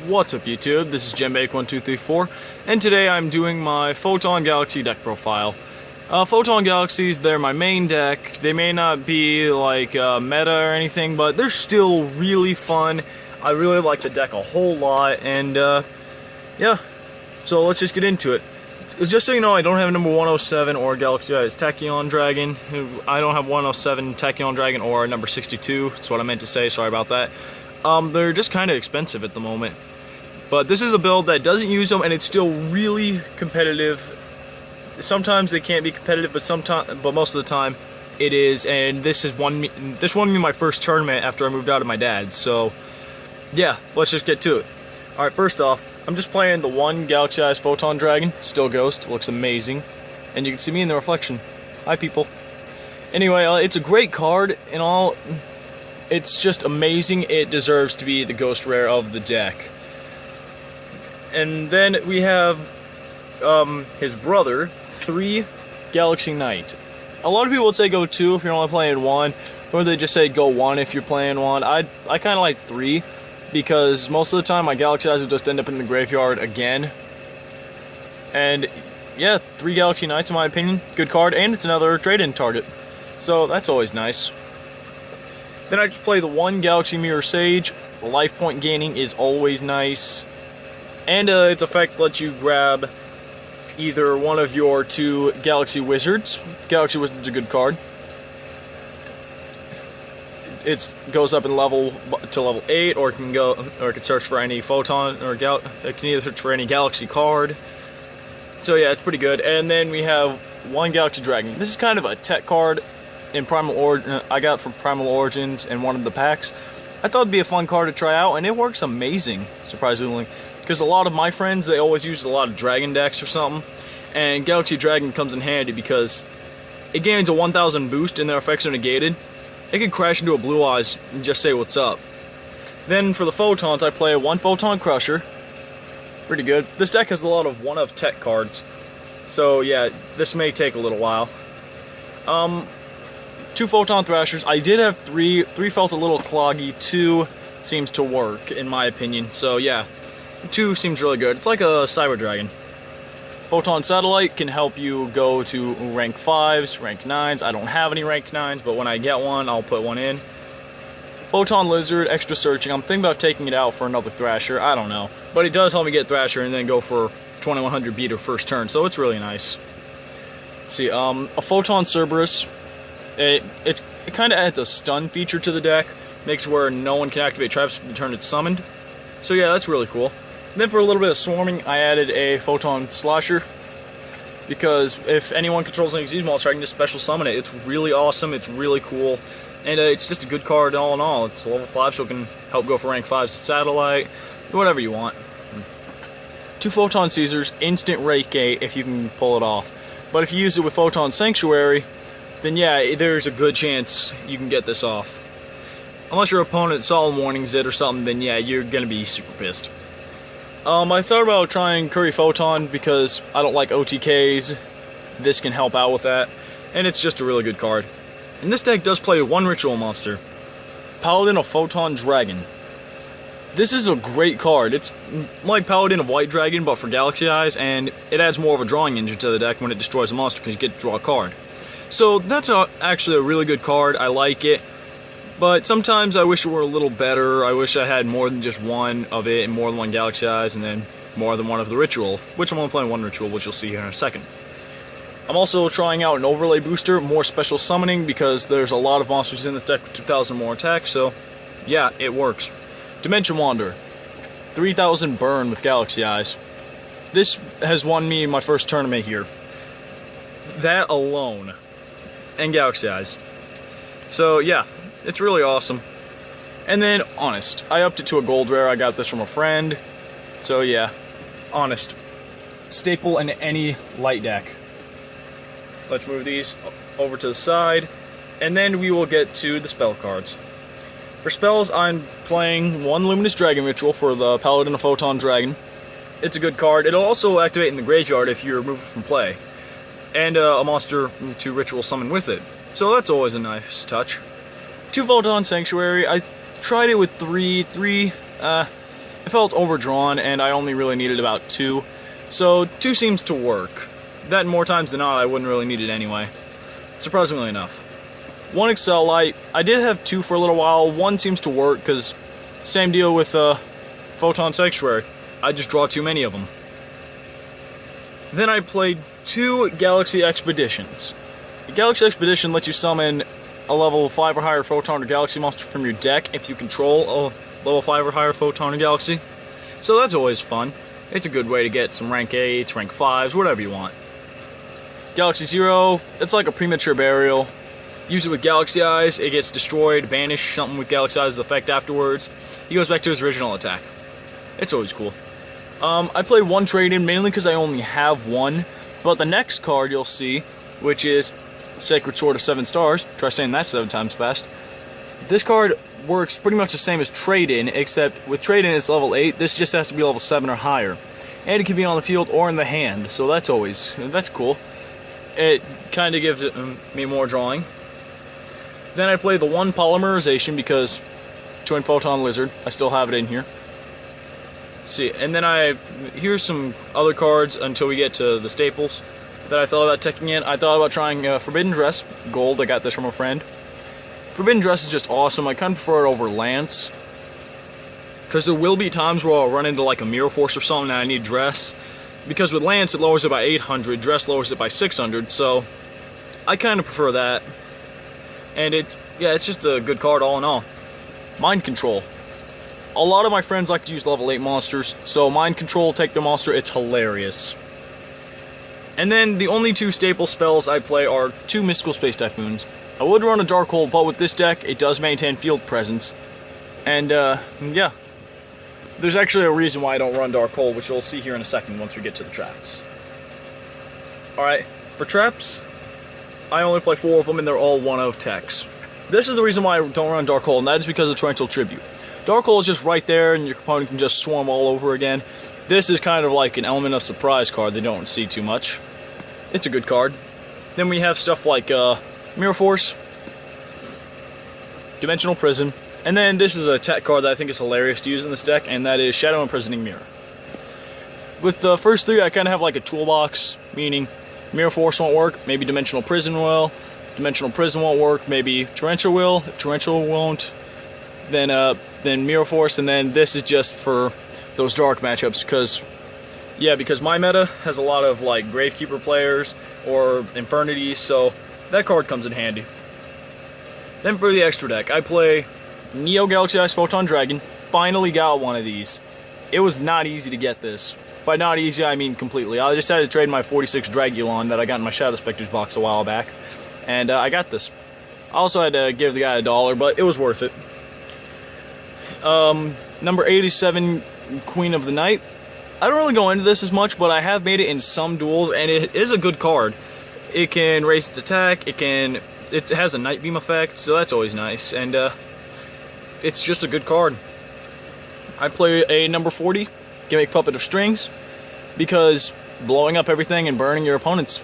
What's up YouTube, this is Jembake1234, and today I'm doing my Photon Galaxy deck profile. Photon Galaxies, they're my main deck. They may not be like meta or anything, but they're still really fun. I really like the deck a whole lot, and yeah, so let's just get into it. Just so you know, I don't have number 107 or Galaxy Eyes Tachyon Dragon. I don't have 107 Tachyon Dragon or number 62, that's what I meant to say, sorry about that. They're just kind of expensive at the moment. But this is a build that doesn't use them, and it's still really competitive. Sometimes they can't be competitive, but most of the time it is. And this won me my first tournament after I moved out of my dad's. So yeah, let's just get to it. All right, first off, I'm just playing the one Galaxy Eyes Photon Dragon, still Ghost, looks amazing, and you can see me in the reflection. Hi, people. Anyway, it's a great card and all. It's just amazing. It deserves to be the Ghost Rare of the deck. And then we have his brother, 3 Galaxy Knight. A lot of people would say go 2 if you're only playing 1, or they just say go 1 if you're playing 1. I kind of like 3, because most of the time my Galaxy Eyes will just end up in the graveyard again. And yeah, 3 Galaxy Knights in my opinion, good card, and it's another trade-in target. So that's always nice. Then I just play the 1 Galaxy Mirror Sage. Life point gaining is always nice. And its effect lets you grab either one of your 2 Galaxy Wizards. Galaxy Wizard's a good card. It goes up in level to level 8, or it can search for any Photon, or it can either search for any Galaxy card. So yeah, it's pretty good. And then we have 1 Galaxy Dragon. This is kind of a tech card in I got from Primal Origins in one of the packs. I thought it'd be a fun card to try out, and it works amazing, surprisingly. Because a lot of my friends, they always use a lot of Dragon decks or something, and Galaxy Dragon comes in handy because it gains a 1000 boost and their effects are negated. It can crash into a Blue Eyes and just say what's up. Then for the Photons, I play 1 Photon Crusher. Pretty good. This deck has a lot of one-of tech cards, so yeah, this may take a little while. 2 Photon Thrashers. I did have 3. 3 felt a little cloggy. 2 seems to work, in my opinion. So yeah, 2 seems really good. It's like a Cyber Dragon. Photon Satellite can help you go to rank 5s, rank 9s. I don't have any rank 9s, but when I get one, I'll put one in. Photon Lizard, extra searching. I'm thinking about taking it out for another Thrasher. I don't know. But it does help me get Thrasher and then go for 2100 beater first turn, so it's really nice. Let's see, a Photon Cerberus. It kind of adds a stun feature to the deck, makes where no one can activate traps for the turn it's summoned. So yeah, that's really cool. And then for a little bit of swarming, I added a Photon Slosher, because if anyone controls an Exceed monster, I can just special summon it. It's really awesome, it's really cool, and it's just a good card all in all. It's a level 5, so it can help go for rank 5s with Satellite, whatever you want. 2 Photon Caesars, instant rake 8 if you can pull it off. But if you use it with Photon Sanctuary, then yeah, there's a good chance you can get this off. Unless your opponent Solemn Warnings it or something, then yeah, you're gonna be super pissed. I thought about trying Curry Photon because I don't like OTKs. This can help out with that, and it's just a really good card. And this deck does play 1 ritual monster, Paladin of Photon Dragon. This is a great card. It's like Paladin of White Dragon, but for Galaxy Eyes, and it adds more of a drawing engine to the deck when it destroys a monster because you get to draw a card. So that's actually a really good card. I like it. But sometimes I wish it were a little better. I wish I had more than just 1 of it and more than 1 Galaxy Eyes and then more than 1 of the Ritual, which I'm only playing 1 Ritual, which you'll see here in a second. I'm also trying out an Overlay Booster, more special summoning, because there's a lot of monsters in this deck with 2,000 more attack, so yeah, it works. Dimension Wander, 3,000 burn with Galaxy Eyes. This has won me my first tournament here. That alone. And Galaxy Eyes. So yeah, it's really awesome. And then Honest. I upped it to a gold rare. I got this from a friend. So yeah, Honest. Staple in any light deck. Let's move these over to the side. And then we will get to the spell cards. For spells, I'm playing 1 Luminous Dragon Ritual for the Paladin of Photon Dragon. It's a good card. It'll also activate in the graveyard if you remove it from play. And a monster to ritual summon with it. So that's always a nice touch. 2 Photon Sanctuary. I tried it with 3. it felt overdrawn, and I only really needed about 2. So 2 seems to work. That more times than not, I wouldn't really need it anyway. Surprisingly enough. 1 Excel light. I did have 2 for a little while. 1 seems to work, because same deal with Photon Sanctuary. I just draw too many of them. Then I played 2 Galaxy Expeditions. The Galaxy Expedition lets you summon a level 5 or higher Photon or Galaxy monster from your deck if you control a level 5 or higher Photon or Galaxy. So that's always fun. It's a good way to get some rank 8s, rank 5s, whatever you want. Galaxy Zero, it's like a premature burial. Use it with Galaxy Eyes, it gets destroyed, banished, something with Galaxy Eyes' effect afterwards. He goes back to his original attack. It's always cool. I play 1 trade-in mainly because I only have 1, but the next card you'll see, which is Sacred Sword of 7 Stars, try saying that 7 times fast. This card works pretty much the same as trade-in, except with trade-in it's level 8, this just has to be level 7 or higher. And it can be on the field or in the hand, so that's cool. It kind of gives me more drawing. Then I play the 1 Polymerization because Twin Photon Lizard, I still have it in here. See, and then here's some other cards until we get to the staples that I thought about taking in. I thought about trying Forbidden Dress, gold, I got this from a friend. Forbidden Dress is just awesome, I kind of prefer it over Lance. Because there will be times where I'll run into like a Mirror Force or something and I need Dress. Because with Lance it lowers it by 800, Dress lowers it by 600, so I kind of prefer that. And it's just a good card all in all. Mind Control. A lot of my friends like to use level 8 monsters, so Mind Control, take the monster, it's hilarious. And then the only 2 staple spells I play are 2 Mystical Space Typhoons. I would run a Darkhold, but with this deck, it does maintain field presence. And, yeah. There's actually a reason why I don't run Darkhold, which you'll see here in a second once we get to the traps. Alright, for traps, I only play 4 of them, and they're all 1-of techs. This is the reason why I don't run Darkhold, and that is because of Torrential Tribute. Darkhold is just right there, and your opponent can just swarm all over again. This is kind of like an element of surprise card they don't see too much. It's a good card. Then we have stuff like Mirror Force, Dimensional Prison, and then this is a tech card that I think is hilarious to use in this deck, and that is Shadow Imprisoning Mirror. With the first 3, I kind of have like a toolbox, meaning Mirror Force won't work, maybe Dimensional Prison will. Dimensional Prison won't work, maybe Torrential will. If Torrential won't, then Mirror Force, and then this is just for those dark matchups, because my meta has a lot of like Gravekeeper players or Infernities, so that card comes in handy. Then for the extra deck, I play Neo Galaxy Eyes Photon Dragon. Finally got one of these. It was not easy to get this. By not easy, I mean completely. I just had to trade my 46 Dragulon that I got in my Shadow Specters box a while back, and I got this. I also had to give the guy $1, but it was worth it. Number 87, Queen of the Night. I don't really go into this as much, but I have made it in some duels, and it is a good card. It can raise its attack, it has a Night Beam effect, so that's always nice, and it's just a good card. I play a number 40, Gimmick Puppet of Strings, because blowing up everything and burning your opponent's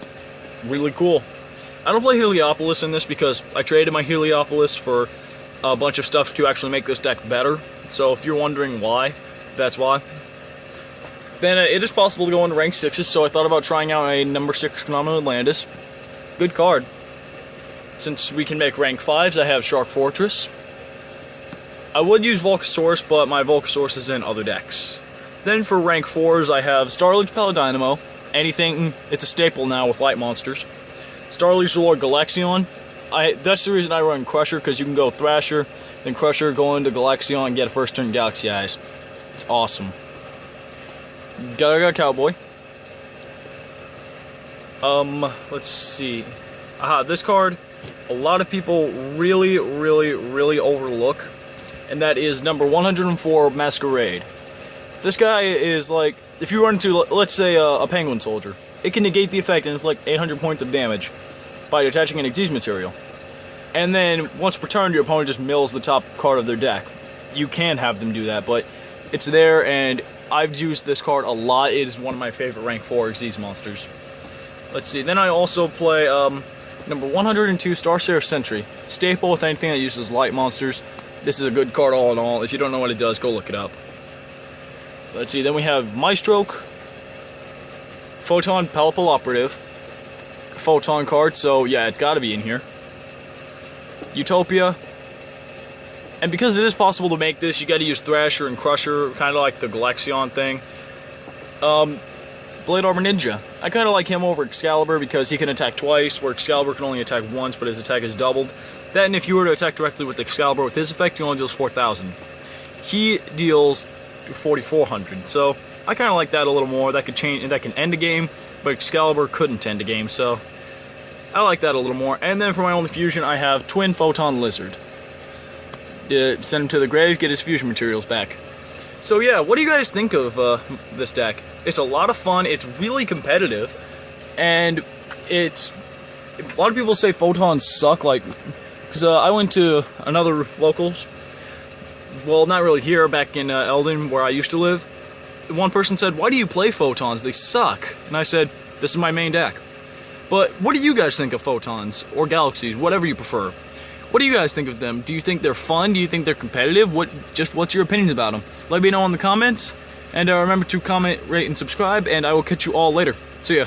really cool. I don't play Heliopolis in this because I traded my Heliopolis for a bunch of stuff to actually make this deck better, so if you're wondering why, that's why. Then it is possible to go into rank 6s, so I thought about trying out a number 6 Phenomenal Atlantis. Good card. Since we can make rank 5s, I have Shark Fortress. I would use Volcasaurus, but my Volcasaurus is in other decks. Then for rank 4s, I have Starlight Paladynamo. Anything, it's a staple now with light monsters. Starlight Lord Galaxion. That's the reason I run Crusher, because you can go Thrasher, then Crusher, go into Galaxion, and get a first turn Galaxy Eyes. It's awesome. Gaga Cowboy. Let's see. This card, a lot of people really overlook, and that is number 104, Masquerade. This guy is like, if you run into, let's say, a Penguin Soldier, it can negate the effect and inflict 800 points of damage by attaching an Xyz material. And then, once per turn, your opponent just mills the top card of their deck. You can have them do that, but it's there, and I've used this card a lot. It is one of my favorite rank 4 Xyz monsters. Let's see, then I also play number 102, Starsayer Sentry. Staple with anything that uses light monsters. This is a good card all in all. If you don't know what it does, go look it up. Let's see, then we have Maestroke, Photon Palpal Operative, Photon card, so yeah, it's gotta be in here. Utopia. And because it is possible to make this, you gotta use Thrasher and Crusher, kinda like the Galaxion thing. Blade Armor Ninja. I kinda like him over Excalibur because he can attack twice, where Excalibur can only attack once, but his attack is doubled. Then if you were to attack directly with Excalibur with his effect, he only deals 4,000. He deals 4,400, so I kinda like that a little more. That could change, and that can end a game, but Excalibur couldn't end a game, so I like that a little more. And then for my only fusion, I have Twin Photon Lizard. Send him to the grave, get his fusion materials back. So yeah, what do you guys think of this deck? It's a lot of fun, it's really competitive, and it's... A lot of people say Photons suck, like... Because I went to another locals, well, not really here, back in Eldon, where I used to live. One person said, why do you play Photons? They suck. And I said, this is my main deck. But what do you guys think of Photons, or Galaxies, whatever you prefer? What do you guys think of them? Do you think they're fun? Do you think they're competitive? What's your opinion about them? Let me know in the comments. And remember to comment, rate, and subscribe, and I will catch you all later. See ya.